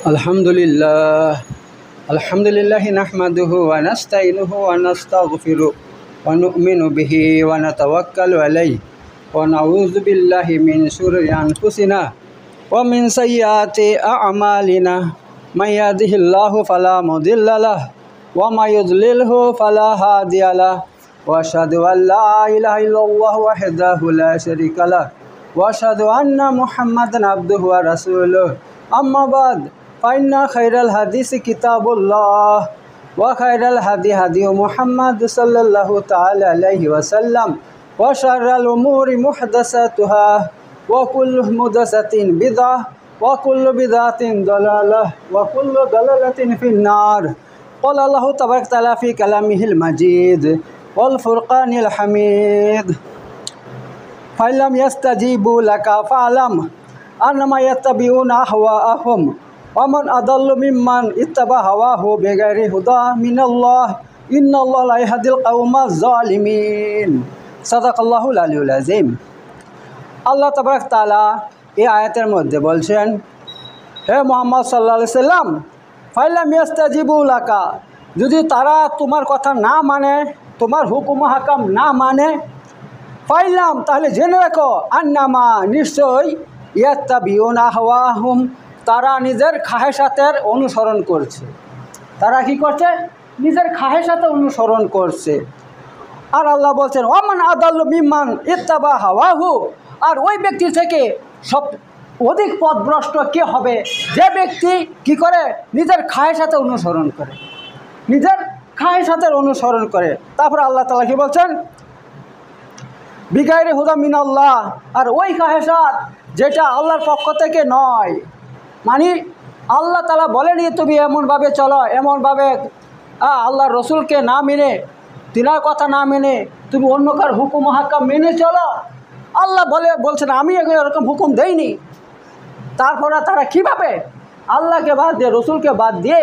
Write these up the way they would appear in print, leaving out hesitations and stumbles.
अल्हम्दुलिल्लाह नहमदुहु व नस्तईनुहु व नस्तगफिरुहु व नु'मिनु बिही व नतवक्कलु अलैहि व नऊज़ु बिल्लाहि मिन शुरुरि अनफुसिना व मिन सय्यिआति अअमालिना मन यहदिहिल्लाहु फला मुदिल्ल लहु व मन युद्लिलहु फला हादिय लहु व अशहदु अन ला इलाहा इल्लल्लाहु वहदहु ला शरीका लहु व अशहदु अन्ना मुहम्मदन अब्दुहु व रसूलुहु अम्मा बाद फ़इन्ना खैरल हदीस किताबुल्लाह व खैरल हदी हदी मुहम्मद सल्लल्लाहु तआला अलैहि वसल्लम व शर्रल उमूरि मुहदसतुहा व कुल्लु मुहदसतिन बिदअह व कुल्लु बिदअतिन दलालह व कुल्लु दलालतिन फिन्नार। क़ाल अल्लाहु तबारक तआला फ़ी कलामिहिल मजीद वल फ़ुरक़ानिल हमीद फ़इल्लम यस्तजीबू लका फ़अलम अन्नमा यत्तबिऊना अहवाअहुम वमन अदल्लु मिम्मन इत्तबा हवाहु बिगैरि हुदा मिनल्लाह इन्नल्लाह ला यहदिल कौमज़ ज़ालिमीन। सदाक़ल्लाहुल अलियुल अज़ीम। আল্লাহ তাবারক তাআলা এই আয়াতের মধ্যে বলছেন, হে মুহাম্মদ সাল্লাল্লাহু আলাইহি সাল্লাম, ফাইলাম ইয়াস্তাজিবু লাকা, যদি তারা তোমার কথা না মানে, তোমার হুকুম হাকাম না মানে, ফাইলাম তাহলে জেনে রাখো, আন্নামা নিশ্চয়, ইয়াত্তাবিউনা আহওয়াহুম তারা নিজের খাহেসাতের অনুসরণ করছে। তারা কি করছে? নিজের খাহেসাতে অনুসরণ করছে। আর আল্লাহ বলছেন, ওমান আদাল্লু মিম্মান ইত্তাবা হাওয়াহু, আর ওই ব্যক্তি থেকে সব অধিক পথভ্রষ্ট কে হবে? যে ব্যক্তি কি করে? নিজের খাহেসাতে অনুসরণ করে, নিজের খাহেসাতের অনুসরণ করে। তারপরে আল্লাহ তাআলা কি বলছেন? বিগাইরে হুদা মিনাল্লাহ, আর ওই খাহেসাত যেটা আল্লাহর পক্ষ থেকে নয়, মানে আল্লাহ তাআলা বলেনি তুমি এমনভাবে চলো, এমনভাবে আল্লাহর রসুলকে না মেনে, তিনার কথা না মেনে তুমি অন্য কার হুকুম হাকাম মেনে চলো। আল্লাহ বলছেন আমি এরকম হুকুম দেইনি। তারপরে তারা কীভাবে আল্লাহকে বাদ দিয়ে, রসুলকে বাদ দিয়ে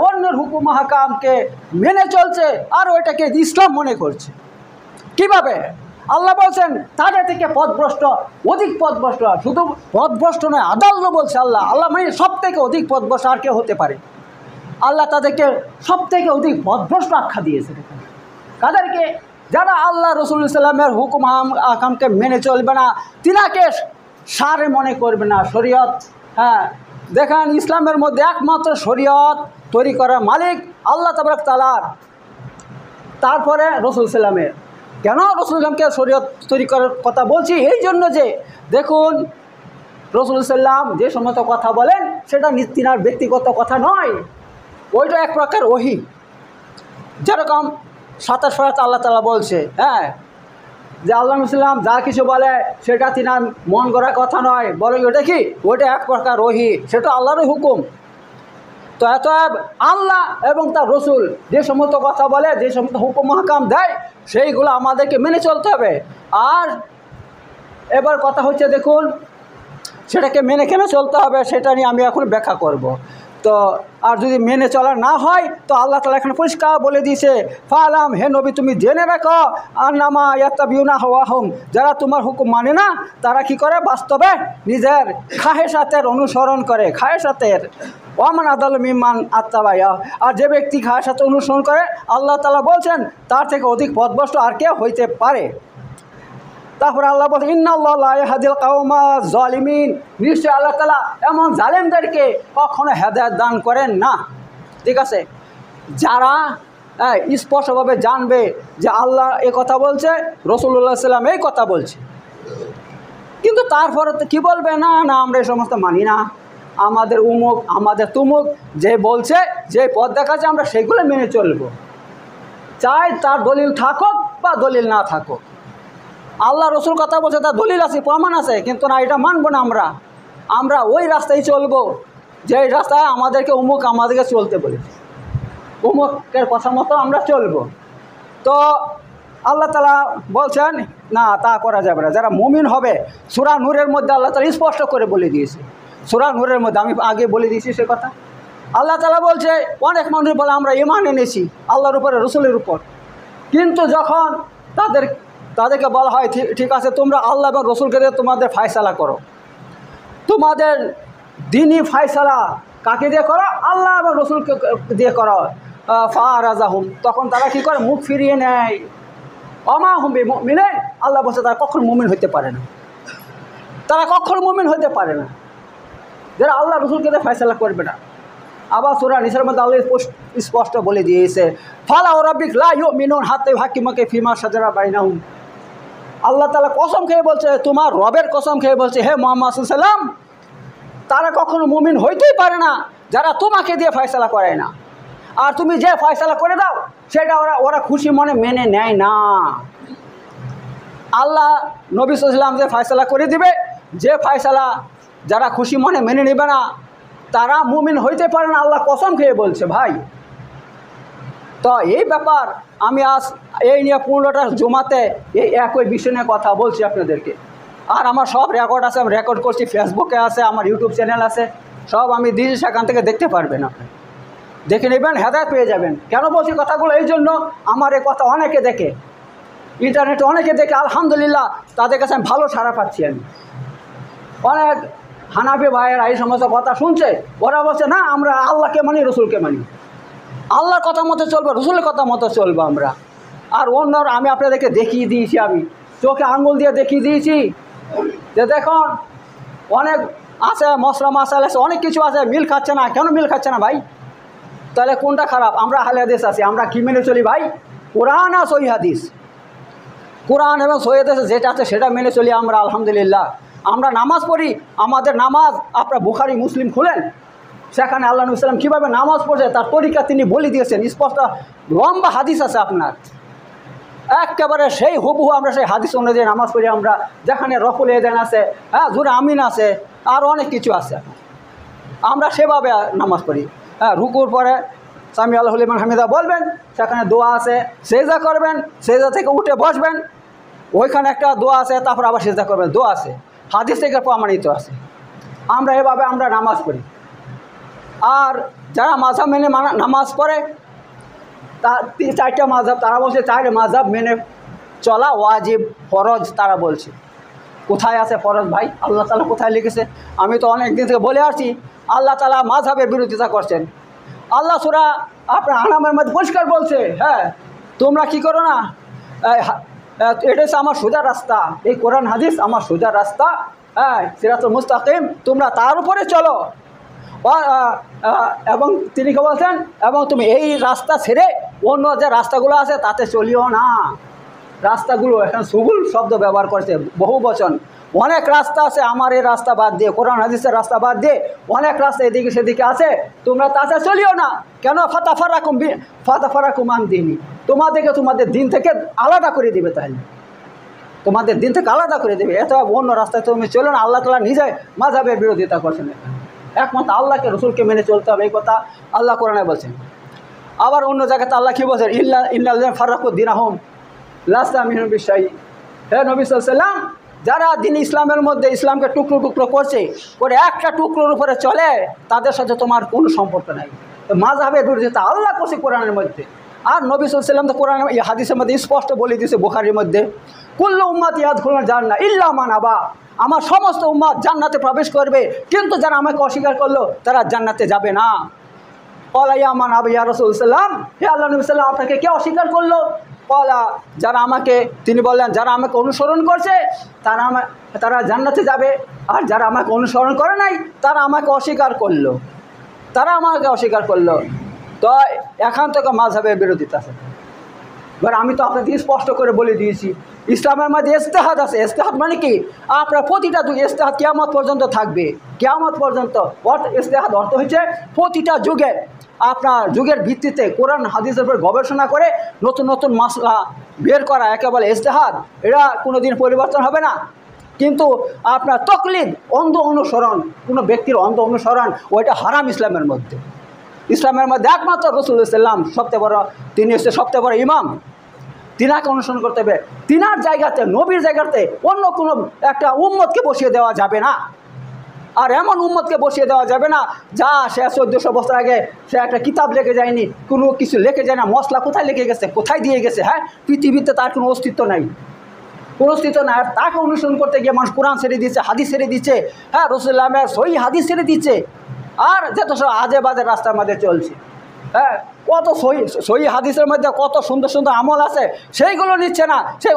অন্যের হুকুম হাকামকে মেনে চলছে আর ওইটাকে ইসলাম মনে করছে। কিভাবে? আল্লাহ বলছেন তাদের থেকে পথভ্রষ্ট, অধিক পথভ্রষ্ট, শুধু পথভ্রষ্ট নয়, আদাল্য বলছে আল্লাহ। আল্লাহ মানে সব থেকে অধিক পথভ্রষ্ট আর কেউ হতে পারে? আল্লাহ তাদেরকে সব থেকে অধিক পথভ্রষ্ট আখ্যা দিয়েছে। তাদেরকে যারা আল্লাহ রসুল সাল্লামের হুকুম আকামকে মেনে চলবে না, তিনাকে সারে মনে করবে না, শরীয়ত। দেখেন ইসলামের মধ্যে একমাত্র শরীয়ত তৈরি করার মালিক আল্লাহ তাবারক তাআলা। তারপরে রসুল সাল্লামের। কেন রসুল সাল্লামকে শরীয়ত তৈরি করার কথা বলছি? এই জন্য যে দেখুন রসুল সাল্লাম যে সমস্ত কথা বলেন সেটা তিনার ব্যক্তিগত কথা নয়, ওইটা এক প্রকার ওহী। যেরকম 27 সুরাতে আল্লাহ তাআলা বলছে যে আল্লাহ সাল্লাম যা কিছু বলে সেটা তিনার মন গড়া কথা নয়, বলে ওটা কি? ওইটা এক প্রকার ওহী, সেটা আল্লাহরই হুকুম। তো অতএব আল্লাহ এবং তার রসুল যে সমস্ত কথা বলে, যে সমস্ত হুকুম হাকাম দেয়, সেইগুলো আমাদেরকে মেনে চলতে হবে। আর এবার কথা হচ্ছে দেখুন সেটাকে মেনে কেন চলতে হবে সেটা নিয়ে আমি এখন ব্যাখ্যা করব। তো আর যদি মেনে চলা না হয় তো আল্লাহ তাআলা এখানে পরিষ্কার বলে দিয়েছে, ফালাম, হে নবী তুমি জেনে রাখো, আন্নামা ইয়াত্তাবিউনা হাওয়াহুম, যারা তোমার হুকুম মানে না তারা কি করে? বাস্তবে নিজের খাহেসাতের অনুসরণ করে, খাহেসাতের। ওয়ামান আদাল্লু মিম্মান ইত্তাবা, আর যে ব্যক্তি খাহেসাত অনুসরণ করে আল্লাহ তাআলা বলছেন তার থেকে অধিক পথভ্রষ্ট আর কেউ হইতে পারে। তারপরে আল্লাহ বলছেন, ইন্নাল্লাহ লা ইয়াহদিল কওমাজ জালিমিন, নিশ্চয় আল্লাহ তাআলা এমন জালেমদেরকে কখনো হেদায়েত দান করেন না। ঠিক আছে? যারা স্পষ্টভাবে জানবে যে আল্লাহ এই কথা বলছে, রাসূলুল্লাহ সাল্লাম এই কথা বলছে, কিন্তু তারপরে তো কী বলবে? না না আমরা এই সমস্ত মানি না, আমাদের উমুক আমাদের তুমুক যে বলছে, যে পথ দেখাচ্ছে আমরা সেগুলো মেনে চলব, চাই তার দলিল থাকুক বা দলিল না থাকুক। আল্লাহ রসুল কথা বলছে, তার দলিল আছে, প্রমাণ আছে, কিন্তু না এটা মানবো না। আমরা ওই রাস্তায় চলবো যে রাস্তায় আমাদেরকে আমাদেরকে চলতে বলেছে, উমুকের কথা মতো আমরা চলবো। তো আল্লাহ তাআলা বলছেন না, তা করা যাবে না। যারা মুমিন হবে, সূরা নূরের মধ্যে আল্লাহ তাআলা স্পষ্ট করে বলে দিয়েছে। সূরা নূরের মধ্যে আমি আগে বলে দিয়েছি সে কথা। আল্লাহ তাআলা বলছে অনেক মানুষ বলে আমরা ঈমান এনেছি আল্লাহর উপরে, রসুলের উপর, কিন্তু যখন তাদেরকে বলা হয় ঠিক আছে তোমরা আল্লাহ এবং রসুলকে দিয়ে তোমাদের ফায়সালা করো, তোমাদের দিনই ফায়সালা কাকে দিয়ে করো? আল্লাহ এবং রসুলকে দিয়ে করো। ফারাজাহুম, তখন তারা কী করে? মুখ ফিরিয়ে নেয়। অমা হুম বিমুমিনিন, আল্লাহ বলছে তারা কখনো মুমিন হইতে পারে না, তারা কখনো মুমিন হইতে পারে না যারা আল্লাহ রসুলকে দিয়ে ফয়সালা করবে না। আবার সূরা নিসার মধ্যে আল্লাহ স্পষ্ট বলে দিয়েছে, ফালা ওয়া রাব্বিক লা ইউমিনুন হাত্তা ইউহাক্কিমুকা ফিমা শাজারা বাইনাহুম। আল্লাহ তাআলা কসম খেয়ে বলছে, তোমার রবের কসম খেয়ে বলছে, হে মুহাম্মদ সাল্লাল্লাহু আলাইহি ওয়াসাল্লাম, তারা কখনো মুমিন হইতেই পারে না যারা তোমাকে দিয়ে ফয়সালা করে না। আর তুমি যে ফয়সালা করে দাও সেটা ওরা খুশি মনে মেনে নেয় না। আল্লাহ নবী সাল্লাল্লাহু আলাইহি ওয়াসাল্লাম যে ফয়সালা করে দিবে, যে ফয়সালা যারা খুশি মনে মেনে নেবে না তারা মুমিন হইতে পারে না, আল্লাহ কসম খেয়ে বলছে ভাই। তো এই ব্যাপার আমি আজ এই নিয়ে 15টা জমাতে এই একই বিষয় নিয়ে কথা বলছি আপনাদেরকে। আর আমার সব রেকর্ড আছে, আমি রেকর্ড করছি, ফেসবুকে আছে, আমার ইউটিউব চ্যানেল আছে, সব আমি দিয়েছি, সেখান থেকে দেখতে পারবেন, আপনি দেখে নেবেন, হেদায়েত পেয়ে যাবেন। কেন বলছি কথাগুলো? এই জন্য আমার এই কথা অনেকে দেখে, ইন্টারনেটে অনেকে দেখে, আলহামদুলিল্লাহ তাদের কাছে আমি ভালো সাড়া পাচ্ছি। আমি অনেক হানাফি ভাইয়েরা এই সমস্ত কথা শুনছে, ওরা বলছে না আমরা আল্লাহকে মানি, রসুলকে মানি, আল্লাহর কথা মতো চলবো, রসুলের কথা মতো চলবো আমরা। আর অন্যর আমি আপনাদেরকে দেখিয়ে দিয়েছি, আমি চোখে আঙ্গুল দিয়ে দেখিয়ে দিয়েছি যে দেখুন অনেক আছে, মশলা মশালা আছে, অনেক কিছু আছে, মিল খাচ্ছে না। কেন মিল খাচ্ছে না ভাই? তাহলে কোনটা খারাপ? আমরা আহলে হাদিস আছি, আমরা কী মেনে চলি ভাই? কোরআন আর সহিহ হাদিস, কোরআন এবং সহিহ হাদিস যেটা আছে সেটা মেনে চলি আমরা, আলহামদুলিল্লাহ। আমরা নামাজ পড়ি, আমাদের নামাজ আপনার বুখারি মুসলিম খুলেন, সেখানে আল্লাহ নবী সাল্লাম কীভাবে নামাজ পড়ছে তার তরিকা তিনি বলে দিয়েছেন, স্পষ্ট লম্বা হাদিস আছে আপনার, একেবারে সেই হুবহু আমরা সেই হাদিস অনুযায়ী নামাজ পড়ি আমরা, যেখানে রফুল এদেন আছে, হ্যাঁ জুরে আমিন আছে, আর অনেক কিছু আছে, আমরা সেভাবে নামাজ পড়ি। হ্যাঁ, রুকুর পরে সামি আল্লাহু লিমান হামিদা বলবেন, সেখানে দোয়া আছে, সেজদা করবেন, সেজদা থেকে উঠে বসবেন, ওইখানে একটা দোয়া আছে, তারপর আবার সেজদা করবেন, দোয়া আছে, হাদিস থেকে প্রমাণিত আছে। আমরা এভাবে আমরা নামাজ পড়ি। আর যারা মাযহাব মেনে নামাজ পড়ে, তা 4টা মাযহাব, তারা বলছে 4 মাযহাব মেনে চলা ওয়াজিব, ফরজ তারা বলছে। কোথায় আছে ফরজ ভাই? আল্লাহ তাআলা কোথায় লিখেছে? আমি তো অনেক দিন থেকে বলে আসছি, আল্লাহ তাআলা মাযহাবের বিরোধিতা করছেন। আল্লাহ সূরা আপনার আনামের মধ্যে পরিষ্কার বলছে, হ্যাঁ তোমরা কি করো না, এটা হচ্ছে আমার সোজা রাস্তা, এই কোরআন হাদিস আমার সোজা রাস্তা, হ্যাঁ সিরাতুল মুস্তাকিম, তোমরা তার উপরে চলো। এবং তিনি কে বলছেন, এবং তুমি এই রাস্তা ছেড়ে অন্য যে রাস্তাগুলো আছে তাতে চলিও না। রাস্তাগুলো এখানে সুবুল শব্দ ব্যবহার করছে, বহু বচন। অনেক রাস্তা আছে আমার এই রাস্তা বাদ দিয়ে, কোরআন হাদিসের রাস্তা বাদ দিয়ে অনেক রাস্তা এদিকে সেদিকে আছে, তোমরা তাতে চলিও না। কেন? ফাতাফারাকুম আন দীনি, তোমাদেরকে তোমাদের দিন থেকে আলাদা করে দিবে, তাহলে তোমাদের দিন থেকে আলাদা করে দেবে। এত অন্য রাস্তায় তুমি চলো না। আল্লাহ তাআলা নিজে মাযহাবের বিরোধিতা করছেন, একমাত্র আল্লাহকে রসুলকে মেনে চলতে হবে, এই কথা আল্লাহ কোরআনে বলছেন। আবার অন্য জায়গাতে আল্লাহ কী বলছেন? ইন্নাল্লাযীনা ফাররাকু দীনাহুম লাস্তা মিনহুম বিশাইইন। হে নবী সাল্লাল্লাহু আলাইহি ওয়াসাল্লাম, যারা দিন ইসলামের মধ্যে ইসলামকে টুকরো টুকরো করছে, করে একটা টুকরোর উপরে চলে, তাদের সাথে তোমার কোনো সম্পর্ক নাই। মাযহাবের বিরোধিতা আল্লাহ করছে কোরআনের মধ্যে। আর নবী সাল্লাল্লাহু আলাইহি ওয়াসাল্লাম তো কোরআন এই হাদিসের মধ্যে স্পষ্ট বলে দিয়েছে, বুখারীর মধ্যে, কুল্লু উম্মতি ইয়াদখুলুল জান্নাহ ইল্লা মান আবা, আমার সমস্ত উম্মত জান্নাতে প্রবেশ করবে, কিন্তু যারা আমাকে অস্বীকার করলো তারা জান্নাতে যাবে না। ক্বালা ইয়া মান আবা ইয়া রাসূলুল্লাহ, হে আল্লাহর নবী সাল্লাল্লাহু আলাইহি ওয়াসাল্লাম, আপনাকে কে অস্বীকার করলো? ক্বালা, যারা আমাকে, তিনি বললেন যারা আমাকে অনুসরণ করছে তারা জান্নাতে যাবে, আর যারা আমাকে অনুসরণ করে নাই তারা আমাকে অস্বীকার করলো, তো এখান থেকে মাযহাবের বিরোধিতা আছে। এবার আমি তো আপনাকে স্পষ্ট করে বলে দিয়েছি, ইসলামের মধ্যে ইজতিহাদ আছে। ইজতিহাদ মানে কি? আপনার প্রতিটা যুগে ইজতিহাদ কিয়ামত পর্যন্ত থাকবে, কিয়ামত পর্যন্ত। ইজতিহাদ অর্থ হচ্ছে প্রতিটা যুগে আপনার যুগের ভিত্তিতে কোরআন হাদিসের উপর গবেষণা করে নতুন নতুন মাসলা বের করা, একে বলে ইজতিহাদ। এটা কোনো দিন পরিবর্তন হবে না। কিন্তু আপনার তকলিদ, অন্ধ অনুসরণ, কোনো ব্যক্তির অন্ধ অনুসরণ, ওইটা হারাম ইসলামের মধ্যে। ইসলামের মধ্যে একমাত্র রাসূলুল্লাহ সাল্লাল্লাহু আলাইহি ওয়াসাল্লাম সবচেয়ে বড়, তিনি হচ্ছে সবচেয়ে বড় ইমাম, তিনাকে অনুসরণ করতে হবে। তিনার জায়গাতে, নবীর জায়গাতে অন্য কোনো একটা উম্মতকে বসিয়ে দেওয়া যাবে না। আর এমন উম্মতকে বসিয়ে দেওয়া যাবে না যা সে 1400 বছর আগে সে একটা কিতাব লিখে যায়নি, কোনো কিছু লিখে যায় না, মশলা কোথায় লিখে গেছে, কোথায় দিয়ে গেছে, হ্যাঁ পৃথিবীতে তার কোনো অস্তিত্ব নাই, কোনো অস্তিত্ব নাই। আর তাকে অনুসরণ করতে গিয়ে মানুষ কোরআন ছেড়ে দিচ্ছে, হাদিস ছেড়ে দিচ্ছে, হ্যাঁ রাসূলুল্লাহের সহিহ হাদিস ছেড়ে দিচ্ছে। আর যত সব আজে বাজে রাস্তার মধ্যে চলছে। হ্যাঁ, কত সহি হাদিসের মধ্যে কত সুন্দর সুন্দর আমল আছে, সেইগুলো নিচ্ছে না। সে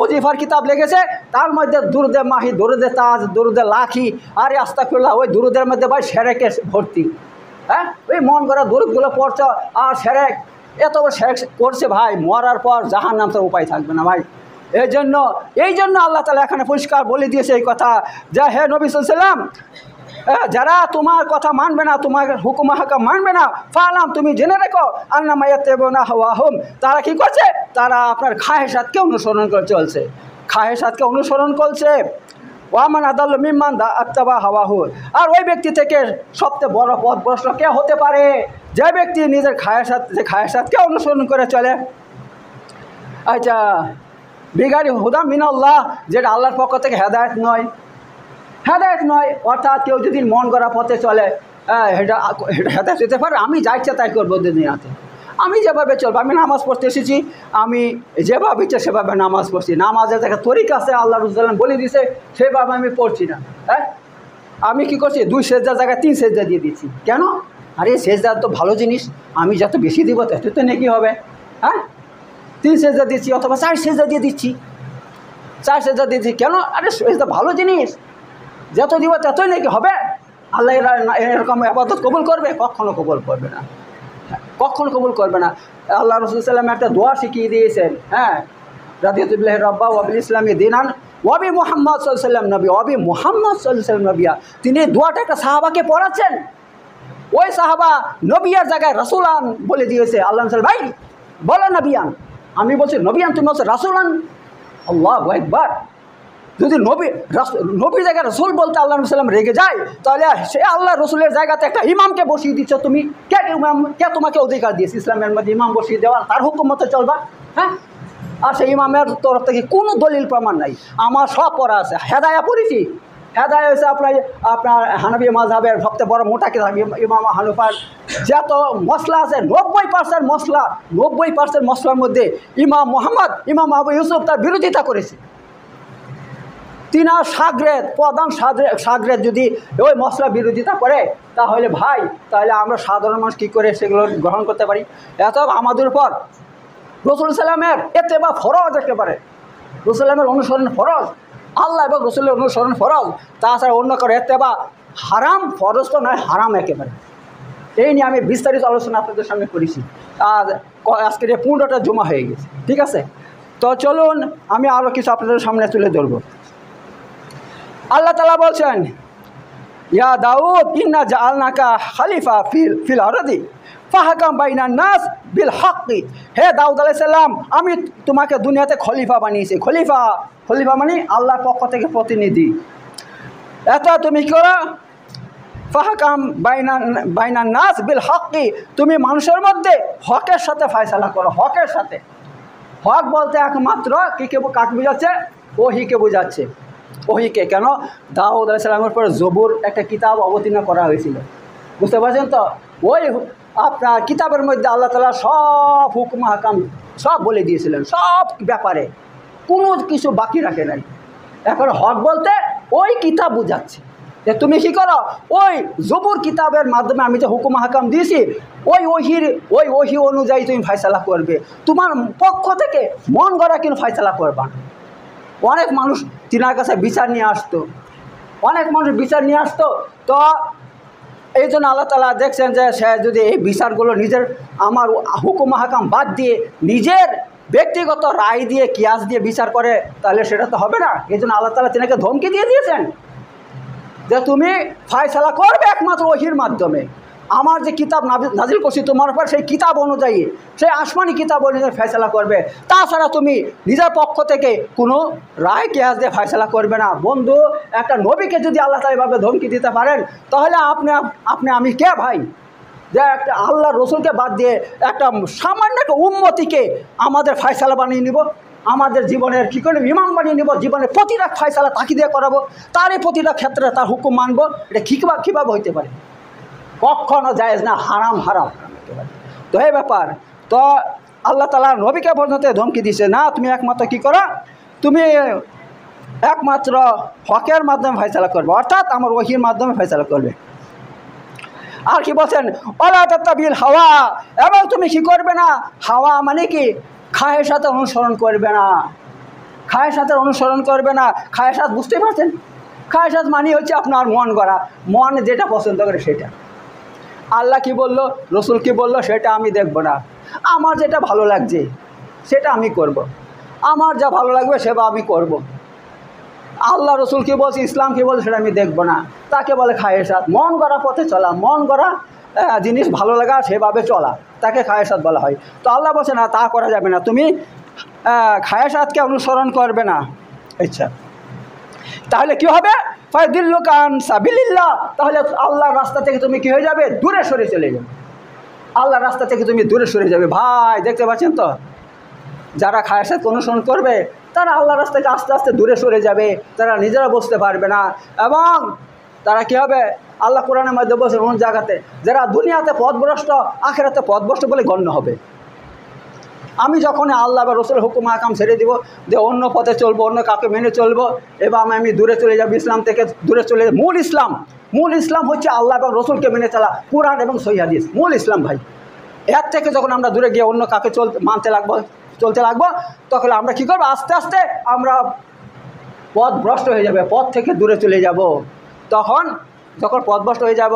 ওজিফার কিতাব লিখেছে, তার মধ্যে দুরুদে মাহি, দুরুদে তাজ, দুরুদে লাখি, আর আস্তাগফিরুল্লাহ, ওই দুরুদের মধ্যে ভাই সেরেকে ভর্তি। হ্যাঁ, ওই মন করা দুরুদগুলো পড়ছে আর সেরেক, এত সেরেক করছে ভাই, মরার পর জাহান্নাম তো উপায় থাকবে না ভাই। এই জন্য আল্লাহ তাআলা এখানে পরিষ্কার বলে দিয়েছে এই কথা, যে হে নবী সাল্লাল্লাহু আলাইহি ওয়াসাল্লাম, যারা তোমার কথা মানবে না, তোমার হুকুম হাকাম মানবে না, ফালাম, তুমি জেনে রেখো, আন্নামা ইয়াত্তাবিউনা হাওয়াহুম, তারা কি করছে? তারা আপনার খাহেসাতকে অনুসরণ করে চলছে, খাহেসাতকে অনুসরণ করছে। ওয়ামান আদাল্লু মিম্মান আত্তাবা হাওয়াহু, আর ওই ব্যক্তি থেকে সবচেয়ে বড় পথভ্রষ্ট কে হতে পারে? যে ব্যক্তি নিজের খাহেসাতকে অনুসরণ করে চলে। আচ্ছা, বিগারি হুদা মিনাল্লাহ, যেটা আল্লাহর পক্ষ থেকে হেদায়েত নয়, হেদায়েত নয়, অর্থাৎ কেউ যদি মন গড়া পথে চলে, এটা হেদায়েত হতে পারে। আমি যা ইচ্ছা তাই করবো দুনিয়াতে, আমি যেভাবে চলবো, আমি নামাজ পড়তে এসেছি, আমি যেভাবে ইচ্ছে সেভাবে নামাজ পড়ছি, নামাজের একটা তরিকা আছে, আল্লাহ রাসূল বলে দিয়েছে, সেভাবে আমি পড়ছি না। হ্যাঁ, আমি কি করছি? 2 সেজদার জায়গায় 3 সেজদা দিয়ে দিচ্ছি। কেন? আরে সেজদা তো ভালো জিনিস, আমি যত বেশি দিব তত তো নেকি হবে। হ্যাঁ, 3 সেজদা দিচ্ছি, অথবা 4 সেজদা দিয়ে দিচ্ছি, 4 সেজদা দিচ্ছি। কেন? আরে সেজদা ভালো জিনিস, যত দিব ততই নাকি হবে। আল্লাহ এরকম ইবাদত কবুল করবে? কখনো কবুল করবে না, কখনো কবুল করবে না। আল্লাহ রাসূল সাল্লাল্লাহু আলাইহি ওয়াসাল্লাম একটা দোয়া শিখিয়ে দিয়েছেন। হ্যাঁ, রাদিয়াতু বিল্লাহি রাব্বা ওয়া বিল ইসলামি দীনান ওয়া বি মুহাম্মদ সাল্লাল্লাহু আলাইহি ওয়াসাল্লাম নবী, ওয়া বি মুহাম্মদ সাল্লাল্লাহু আলাইহি ওয়াসাল্লাম নবিয়া। তিনি দোয়াটা একটা সাহাবাকে পড়াচ্ছেন, ওই সাহাবা নবিয়ার জায়গায় রাসূলান বলে দিয়েছে। আল্লাহ রাসূল ভাই বলো নবিয়ান, আমি বলছি নবিয়ান, তুমি বলছো রাসূলান। আল্লাহু আকবার। যদি নবীর জায়গায় রসুল বলতে আল্লাহ সাল্লাম রেগে যায়, তাহলে সে আল্লাহ রসুলের জায়গাতে একটা ইমামকে বসিয়ে দিচ্ছ তুমি। কে তোমাকে অধিকার দিয়েছে ইসলামের মধ্যে ইমাম বসিয়ে দেওয়া, তার হুকুম মতো চলবা? হ্যাঁ, আর সেই ইমামের তরফ থেকে কোনো দলিল প্রমাণ নাই। আমার সব পড়া আছে, হেদায়া পড়েছি। হেদায়া হয়েছে আপনার হানাফি মাযহাবের সবচেয়ে বড় মোটা কিতাব ইমাম হানিফার। যত মশলা আছে 90% মশলা, 90% মশলার মধ্যে ইমাম মুহাম্মদ, ইমাম আবু ইউসুফ তার বিরোধিতা করেছে। তিনার প্রধান সাগরেদ যদি ওই মশলা বিরোধিতা করে, তাহলে ভাই, তাহলে আমরা সাধারণ মানুষ কী করে সেগুলো গ্রহণ করতে পারি? এত আমাদের উপর রাসূল সাল্লামের ইত্তেবা ফরজ, একেবারে রাসূল সাল্লামের অনুসরণ ফরজ, আল্লাহ এবং রাসূলের অনুসরণ ফরজ। তাছাড়া অন্য করে ইত্তেবা হারাম, ফরজ তো নয়, হারাম একেবারে। এই নিয়ে আমি বিস্তারিত আলোচনা আপনাদের সামনে করেছি, আর আজকের এই 15টা জমা হয়ে গেছে। ঠিক আছে, তো চলুন আমি আরও কিছু আপনাদের সামনে তুলে ধরবো। আল্লাহ তাআলা বলছেন, ইয়া দাউদ ইন্না জাআলনাকা খলিফা ফিল আরদি ফাহকাম বাইনান নাস বিল হক্কি। হে দাউদ আলাইহিস সালাম, আমি তোমাকে দুনিয়াতে খলিফা বানিয়েছি। খলিফা মানে আল্লাহর পক্ষ থেকে প্রতিনিধি। এত তুমি কি করো? ফাহকাম বাইনান নাস বিল হক্কি, তুমি মানুষের মধ্যে হকের সাথে ফয়সালা করো, হকের সাথে। হক বলতে একমাত্র কাকে বোঝাচ্ছে? ওহীকে বোঝাচ্ছে। ওহীকে। কেন? দাউদ আলাইহিস সালামের পর জবুর একটা কিতাব অবতীর্ণ করা হয়েছিল, বুঝতে পারছেন তো? ওই আপনার কিতাবের মধ্যে আল্লাহ তাআলা সব হুকুম হাকাম সব বলে দিয়েছিলেন, সব ব্যাপারে কোনো কিছু বাকি রাখে নাই। এখন হক বলতে ওই কিতাব বোঝাচ্ছে যে তুমি কী করো, ওই জবুর কিতাবের মাধ্যমে আমি যে হুকুম হাকাম দিয়েছি, ওই ওহি অনুযায়ী তুমি ফয়সালা করবে। তোমার পক্ষ থেকে মন গড়া কিন্তু ফয়সালা করবা না। অনেক মানুষ তিনার কাছে বিচার নিয়ে আসতো, তো এই জন্য আল্লাহ তাআলা দেখছেন যে সে যদি এই বিচারগুলো নিজের আমার হুকুম হাকাম বাদ দিয়ে নিজের ব্যক্তিগত রায় দিয়ে কিয়াস দিয়ে বিচার করে, তাহলে সেটা তো হবে না। এই জন্য আল্লাহ তাআলা তিনাকে ধমকি দিয়ে দিয়েছেন যে তুমি ফয়সালা করবে একমাত্র ওহীর মাধ্যমে। আমার যে কিতাব নাজিল করছি তোমার উপর, সেই কিতাব অনুযায়ী, সেই আসমানি কিতাব অনুযায়ী ফয়সালা করবে। তাছাড়া তুমি নিজের পক্ষ থেকে কোনো রায় কিয়াস দিয়ে ফয়সালা করবে না। বন্ধু, একটা নবীকে যদি আল্লাহ তাআলা এভাবে ধমকি দিতে পারেন, তাহলে আপনি আমি কে ভাই, যে একটা আল্লাহ রসুলকে বাদ দিয়ে একটা সামান্য একটা উম্মতিকে আমাদের ফয়সালা বানিয়ে নিব, আমাদের জীবনের কী করে ইমাম বানিয়ে নেব, জীবনের প্রতিটা ফয়সালা তাকে দিয়ে করাবো, তারই প্রতিটা ক্ষেত্রে তার হুকুম মানবো, এটা কীভাবে হইতে পারে? কখনো জায়েজ না, হারাম একেবারে। তো এই ব্যাপার, তো আল্লাহ তাআলা নবীকে পর্যন্ত ধমকি দিছে, না তুমি একমাত্র কী করো, তুমি একমাত্র হকের মাধ্যমে ফয়সালা করবে, অর্থাৎ আমার ওহীর মাধ্যমে ফয়সালা করবে। আর কি বলছেন, ওয়ালা তাত্তাবিল হাওয়া, এবং তুমি কি করবে না, হাওয়া মানে কি, খায়েশাত অনুসরণ করবে না, খায়েশাতের অনুসরণ করবে না। খায়েশাত বুঝতেই পারছেন, খায়েশাত মানে হচ্ছে আপনার মন গড়া, মন যেটা পছন্দ করে সেটা। আল্লাহ কি বলল, রসুল কি বলল, সেটা আমি দেখব না। আমার যেটা ভালো লাগছে সেটা আমি করব, আমার যা ভালো লাগবে সেটা আমি করব। আল্লাহ রসুল কী বলছে, ইসলাম কী বলছে, সেটা আমি দেখব না। তাকে বলে খায়েশাত, মন গড়া পথে চলা, মন গড়া জিনিস ভালো লাগা সেভাবে চলা, তাকে খায়েশাত বলা হয়। তো আল্লাহ বলছে না, তা করা যাবে না, তুমি খায়েশাতকে অনুসরণ করবে না। আচ্ছা, তাহলে কি হবে, ফায়দিল্লুকা আন সাবিলিল্লাহ, তাহলে আল্লাহর রাস্তা থেকে তুমি কি হয়ে যাবে, দূরে সরে চলে যাবে, আল্লাহর রাস্তা থেকে তুমি দূরে সরে যাবে। ভাই দেখতে পাচ্ছেন তো, যারা খায়েশাত অনুসরণ করবে তারা আল্লাহর রাস্তা থেকে আস্তে আস্তে দূরে সরে যাবে, তারা নিজেরা বুঝতে পারবে না, এবং তারা কি হবে, আল্লাহ কোরআনের মধ্যে বলছে অন্য জায়গাতে, যারা দুনিয়াতে পথভ্রষ্ট আখিরাতে পথভ্রষ্ট বলে গণ্য হবে। আমি যখন আল্লাহ বা রসুলের হুকুম হাকাম ছেড়ে দিব, যে অন্য পথে চলবো, অন্য কাকে মেনে চলবো, এবং আমি দূরে চলে যাব, ইসলাম থেকে দূরে চলে যাব। মূল ইসলাম হচ্ছে আল্লাহ এবং রসুলকে মেনে চলা, কোরআন এবং সহিহ হাদিস মূল ইসলাম ভাই। এর থেকে যখন আমরা দূরে গিয়ে অন্য কাকে চলতে লাগবো, তখন আমরা কী করবো, আস্তে আস্তে আমরা পথ ভ্রষ্ট হয়ে যাবে, পথ থেকে দূরে চলে যাব। যখন পথভ্রষ্ট হয়ে যাব,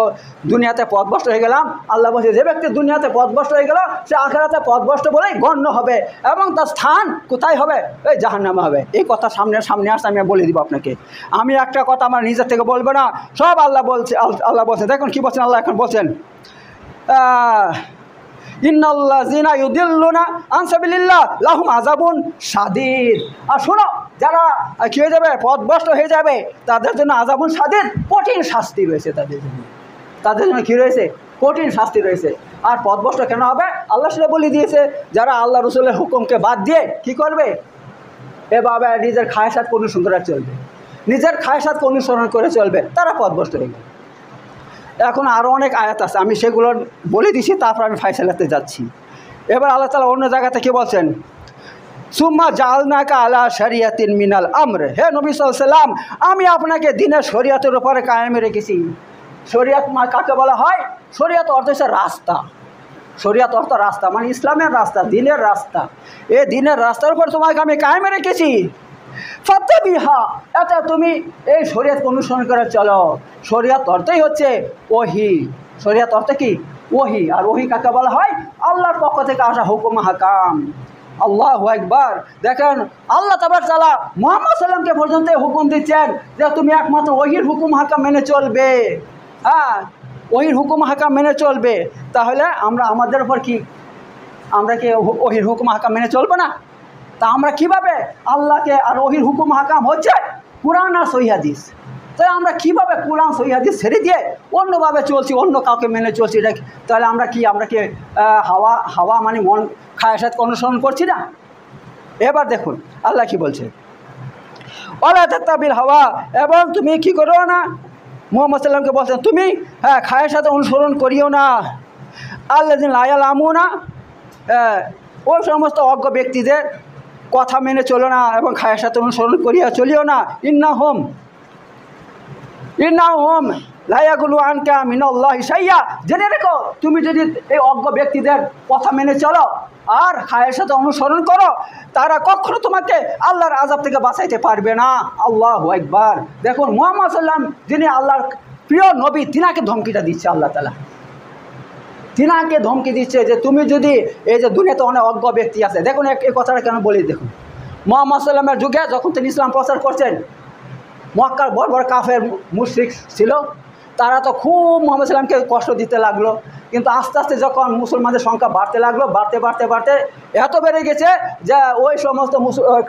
দুনিয়াতে পথভ্রষ্ট হয়ে গেলাম, আল্লাহ বলছে যে ব্যক্তি দুনিয়াতে পথভ্রষ্ট হয়ে গেল, সে আখিরাতে পথভ্রষ্ট বলেই গণ্য হবে, এবং তার স্থান কোথায় হবে, এই জাহান্নামে হবে। এই কথা সামনে আসতে আমি বলে দিব আপনাকে। আমি একটা কথা আমার নিজের থেকে বলবো না, সব আল্লাহ বলছে। দেখুন কি বলছেন আল্লাহ, এখন বলছেন ইন্নাল্লাযিনা ইউদিল্লুনা আন সাবিলিল্লাহ লাহুম আযাবুন শাদীদ। আর শোনো, যারা কী হয়ে যাবে, পথভ্রষ্ট হয়ে যাবে, তাদের জন্য আযাবুন শাদীদ, কঠিন শাস্তি রয়েছে তাদের জন্য কী রয়েছে, কঠিন শাস্তি রয়েছে। আর পথভ্রষ্ট কেন হবে, আল্লাহ সেটা বলে দিয়েছে, যারা আল্লাহ রসুলের হুকুমকে বাদ দিয়ে কী করবে, এভাবে নিজের খায়েশাতকে অনুসরণ করে চলবে, তারা পথভ্রষ্ট হয়ে যাবে। এখন আরও অনেক আয়াত আছে, আমি সেগুলো বলে দিছি, তারপর আমি ফায়সালাতে যাচ্ছি। এবার আল্লাহ তাআলা অন্য জায়গাতে কি বলছেন, সুম্মা জাআলনাকা আলা শরিয়াতিন মিনাল আমর, হে নবী সাল্লাল্লাহু আলাইহি ওয়াসাল্লাম, আমি আপনাকে দিনের শরিয়তের উপরে কায়েমে রেখেছি। শরিয়ত কাকে বলা হয়, শরিয়ত অর্থ হচ্ছে রাস্তা, শরিয়ত অর্থ রাস্তা, মানে ইসলামের রাস্তা, দ্বীনের রাস্তা। এই দ্বীনের রাস্তার উপর তোমাকে আমি কায়েমে রেখেছি। ফাত্তাবিহা, এটা তুমি এই শরিয়তকে অনুসরণ করে চলো। শরিয়ত অর্থই হচ্ছে ওহী, শরিয়ত অর্থ কি, ওহী। আর ওহী কাকে বলা হয়, আল্লাহর পক্ষ থেকে আসা হুকুম হাকাম। আল্লাহু আকবার। দেখেন আল্লাহ তাবারক তাআলা মুহাম্মদ সাল্লামকে পর্যন্ত হুকুম দিচ্ছেন যে তুমি একমাত্র ওহীর হুকুম হাকাম মেনে চলবে। হ্যাঁ, ওহীর হুকুম হাকাম মেনে চলবে। তাহলে আমরা আমাদের উপর কি, আমরা কি ওহীর হুকুম হাকাম মেনে চলবো না? তা আমরা কীভাবে আল্লাহকে, আর ওহীর হুকুম হাকাম হচ্ছে কুরআন আর সহিহ হাদিস, তাই আমরা কীভাবে কুরআন সহিহ হাদিস ছেড়ে দিয়ে অন্যভাবে চলছি, অন্য কাউকে মেনে চলছি, এটা তাহলে আমরা কি হাওয়া মানে মন খায়েশাতকে অনুসরণ করছি না? এবার দেখুন আল্লাহ কি বলছে, ওয়ালা তাত্তাবিল হাওয়া, এবং তুমি কি করো না, মুহাম্মদ সাল্লামকে বলছেন তুমি খায়েশাত অনুসরণ করিও না। আল্লাযিনা লা ইয়ালামুনা, ওই সমস্ত অজ্ঞ ব্যক্তিদের কথা মেনে চলো না, এবং খায়েশাত অনুসরণ করিয়া চলিও না। ইন্নাহুম লা ইয়াগুলু আনকা মিনাল্লাহি শাইয়্যা, জেনে রেখো তুমি যদি এই অজ্ঞ ব্যক্তিদের কথা মেনে চলো আর খায়েশাত অনুসরণ করো, তারা কখনো তোমাকে আল্লাহর আযাব থেকে বাঁচাইতে পারবে না। আল্লাহু আকবার। দেখুন মুহাম্মদ সাল্লাম, যিনি আল্লাহর প্রিয় নবী, তিনাকে ধমকিটা দিচ্ছে আল্লাহ তাআলা, তিনাকে ধমকি দিচ্ছে যে তুমি যদি, এই যে দুনিয়াতে অনেক অজ্ঞ ব্যক্তি আছে, দেখুন এই কথাটা কেন বলি, দেখুন মুহাম্মদ সাল্লামের যুগে যখন তিনি ইসলাম প্রচার করছেন, মক্কার বড় বড় কাফের মুশরিক ছিল, তারা তো খুব মুহাম্মদ সাল্লামকে কষ্ট দিতে লাগলো। কিন্তু আস্তে আস্তে যখন মুসলমানদের সংখ্যা বাড়তে লাগলো, বাড়তে এত বেড়ে গেছে যে ওই সমস্ত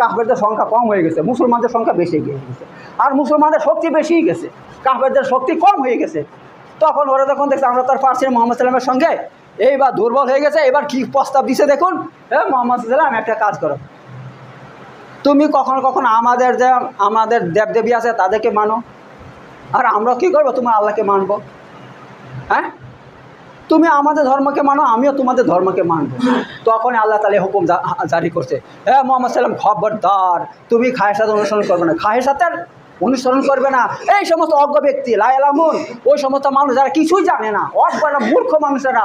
কাফেরদের সংখ্যা কম হয়ে গেছে, মুসলমানদের সংখ্যা বেশি গিয়ে গেছে, আর মুসলমানদের শক্তি বেশি গেছে, কাফেরদের শক্তি কম হয়ে গেছে। তখন ওরা যখন দেখছে আমরা তার পারছি মুহাম্মদ সাল্লামের সঙ্গে, এইবার দুর্বল হয়ে গেছে, এবার কি প্রস্তাব দিছে দেখুন, মুহাম্মদ সাল্লাম একটা কাজ করো, তুমি কখনো আমাদের দেবদেবী আছে তাদেরকে মানো, আর আমরা কি করবো, তোমার আল্লাহকে মানবো। হ্যাঁ, তুমি আমাদের ধর্মকে মানো, আমিও তোমাদের ধর্মকে মানবো। তখন আল্লাহ তাআলা হুকুম জারি করছে, মুহাম্মদ সাল্লাম খবরদার, তুমি খায়েশাত অনুসরণ করবে না। খায়েশাতের অনুসরণ করবে না। এই সমস্ত অজ্ঞ ব্যক্তি লা ইয়ালামুন, ওই সমস্ত মানুষ যারা কিছুই জানে না, অজ্ঞ মূর্খ মানুষেরা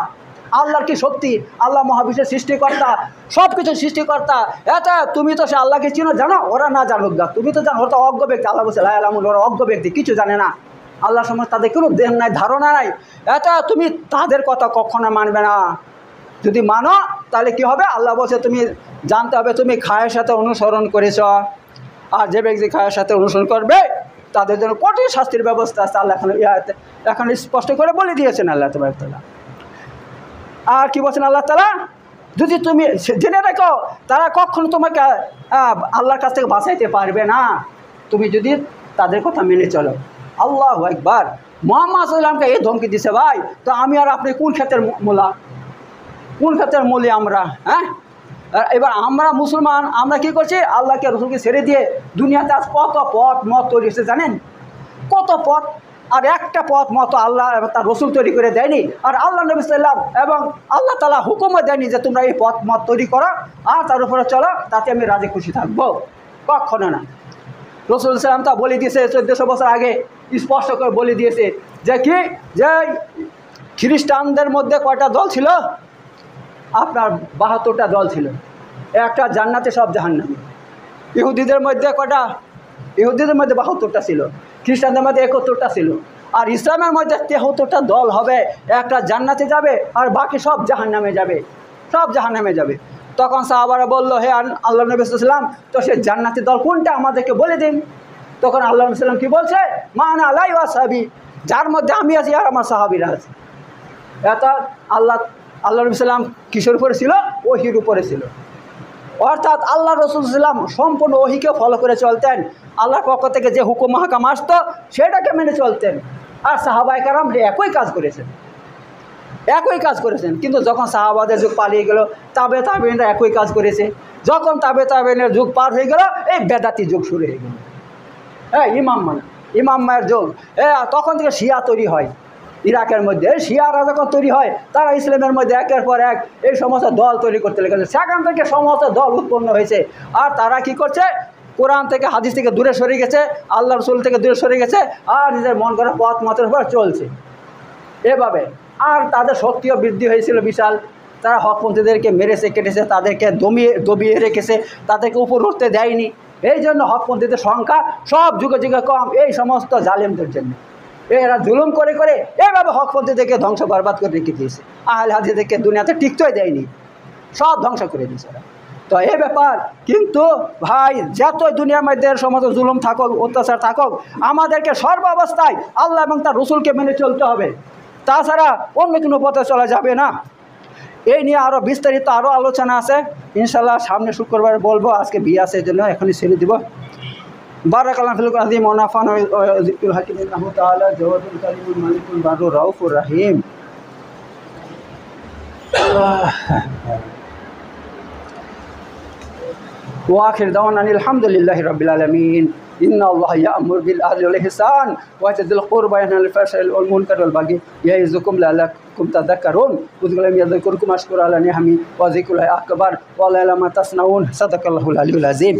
আল্লাহর কি সত্যি, আল্লাহ মহাবিশ্বের সৃষ্টিকর্তা, সব কিছু সৃষ্টিকর্তা, এটা তুমি তো সে আল্লাহকে চিনো, জানো, ওরা না জানুক গা, তুমি তো জানো, ওরা তো অজ্ঞ ব্যক্তি। আল্লাহ বলছে লা ইয়ালামুন, ওরা অজ্ঞ ব্যক্তি, কিছু জানে না, আল্লাহর সম্বন্ধে তাদের কোনো দেন নাই, ধারণা নাই। এটা তুমি তাদের কথা কখনো মানবে না। যদি মানো তাহলে কি হবে, আল্লাহ বলছে তুমি জানতে হবে তুমি খায়ের সাথে অনুসরণ করেছ, আর যে ব্যক্তি খায়ের সাথে অনুসরণ করবে তাদের জন্য কঠিন শাস্তির ব্যবস্থা আছে। আল্লাহ এখন স্পষ্ট করে বলে দিয়েছেন আল্লাহ তাআলা। আর কি বলছেন আল্লাহ তাআলা, যদি তুমি জেনে রাখো তারা কখনো তোমাকে আল্লাহর কাছ থেকে বাঁচাইতে পারবে না, তুমি যদি তাদের কথা মেনে চলো। আল্লাহু আকবার। মুহাম্মদ সাল্লাল্লাহু আলাইহি ওয়াসাল্লামকে এই ধমকি দিছে ভাই, তো আমি আর আপনি কোন ক্ষেত্রের মূলা, কোন ক্ষেত্রের মূলে আমরা? হ্যাঁ, এবার আমরা মুসলমান, আমরা কি করছি, আল্লাহকে রসুলকে ছেড়ে দিয়ে দুনিয়াতে আজ কত পথ মত তৈরি হয়েছে জানেন, কত পথ। আর একটা পথ মতো আল্লাহ এবং তার রসুল তৈরি করে দেয়নি, আর আল্লাহ নবী সাল্লাল্লাহু আলাইহি ওয়াসাল্লাম এবং আল্লাহ তাআলা হুকুমও দেয়নি যে তোমরা এই পথ মত তৈরি করো আর তার উপরে চলো, তাতে আমি রাজি খুশি থাকবো, কখনো না। রসুল সাল্লাম তা বলে দিয়েছে 1400 বছর আগে, স্পষ্ট করে বলে দিয়েছে যে কি, যে খ্রিস্টানদের মধ্যে কয়টা দল ছিল, আপনার 72টা দল ছিল, একটা জান্নাতে সব জাহান্নামে। ইহুদিদের মধ্যে কয়টা, ইহুদিদের মধ্যে 72টা ছিল, খ্রিস্টানদের মধ্যে 71টা ছিল, আর ইসলামের মধ্যে 73টা দল হবে, একটা জান্নাতে যাবে আর বাকি সব জাহান্নামে যাবে, সব জাহান্নামে যাবে। তখন সাহাবারা বলল, হে আল্লাহ নবী সাল্লাল্লাহু আলাইহি ওয়াসাল্লাম, তো সে জান্নাতি দল কোনটা আমাদেরকে বলে দিন। তখন আল্লাহ নবী সাল্লাল্লাহু আলাইহি ওয়াসাল্লাম কি বলছে, মা আনা আলাইহি ওয়া সাহাবী, যার মধ্যে আমি আছি আর আমার সাহাবীরা আছে। এটা আল্লাহ নবী সাল্লাম কিসের উপরে ছিল, ওহীর উপরে ছিল। অর্থাৎ আল্লাহ রসুল সাল্লাম সম্পূর্ণ ওহীকে ফলো করে চলতেন, আল্লাহর পক্ষ থেকে যে হুকুম হাকাম আসতো সেটাকে মেনে চলতেন। আর সাহাবায়ে কেরাম একই কাজ করেছেন, একই কাজ করেছেন। কিন্তু যখন সাহাবাদের যুগ পালিয়ে গেল, তাবেঈনরা একই কাজ করেছে। যখন তাবেঈনের যুগ পার হয়ে গেল, এই বেদাতি যুগ শুরু হয়ে গেল। হ্যাঁ, ইমাম মায়ের যুগ, তখন থেকে শিয়া তৈরি হয় ইরাকের মধ্যে। শিয়ারা যখন তৈরি হয়, তারা ইসলামের মধ্যে একের পর এক এই সমস্ত দল তৈরি করতে লেগেছে। সেখান থেকে সমস্ত দল উৎপন্ন হয়েছে। আর তারা কি করছে, কোরআন থেকে হাদিস থেকে দূরে সরে গেছে, আল্লাহ রসুল থেকে দূরে সরে গেছে, আর নিজের মন করা পথ মতের উপর চলছে এভাবে। আর তাদের শক্তিও বৃদ্ধি হয়েছিল বিশাল, তারা হকপন্থীদেরকে মেরেছে, কেটেছে, তাদেরকে দবিয়ে রেখেছে, তাদেরকে উপর উঠতে দেয়নি। এই জন্য হকপন্থীদের সংখ্যা সব যুগে যুগে কম, এই সমস্ত জালেমদের জন্য। এরা জুলুম করে করে এইভাবে হকপন্থীদেরকে ধ্বংস বরবাদ করে রেখে দিয়েছে, আহলে হাদিসদেরকে দুনিয়াতে টিকতেই দেয়নি, সব ধ্বংস করে দিয়েছে এরা। তো এই ব্যাপার। কিন্তু ভাই, যতই দুনিয়ার মধ্যে সমস্ত জুলুম থাকুক, অত্যাচার থাকুক, আমাদেরকে সর্ব অবস্থায় আল্লাহ এবং তার রসুলকে মেনে চলতে হবে, তাছাড়া অন্য কোনো পথে চলা যাবে না। এই নিয়ে আরও বিস্তারিত আরও আলোচনা আছে, ইনশাল্লাহ সামনে শুক্রবার বলবো। আজকে বিয়ে আছে, এই জন্য এখনই ছেড়ে দিব। বারাকাল্লাহু ফিল আযীম ওয়া নাফা'না ওয়া যিকরুল হাকীম ইন্নাহু তাআলা জাওয়াদুল কারীমুল মালিকুল বারুর রাউফুর রহিম। ওয়া আখির দাওয়ানা আলহামদুলিল্লাহি রাব্বিল আলামিন। ইন্নাল্লাহা ইয়া'মুরু বিল আদলি ওয়াল ইহসান ওয়া ইতা'যিল কুরবা ওয়া ইয়ানহা আনিল ফাহশাই ওয়াল মুনকারি ওয়াল বাগই ইয়া'iযুকুম লা'আল্লাকুম তাযাক্কারুন। উযকুরুল্লাহ ইয়াযকুরকুম ওয়াশকুরু আলা নি'আমিহি ওয়া যিকরুল্লাহি আকবার ওয়া লা ইলাহা ইল্লা তাসনাউন। সাদাকাল্লাহুল আলিয়্যুল আযীম।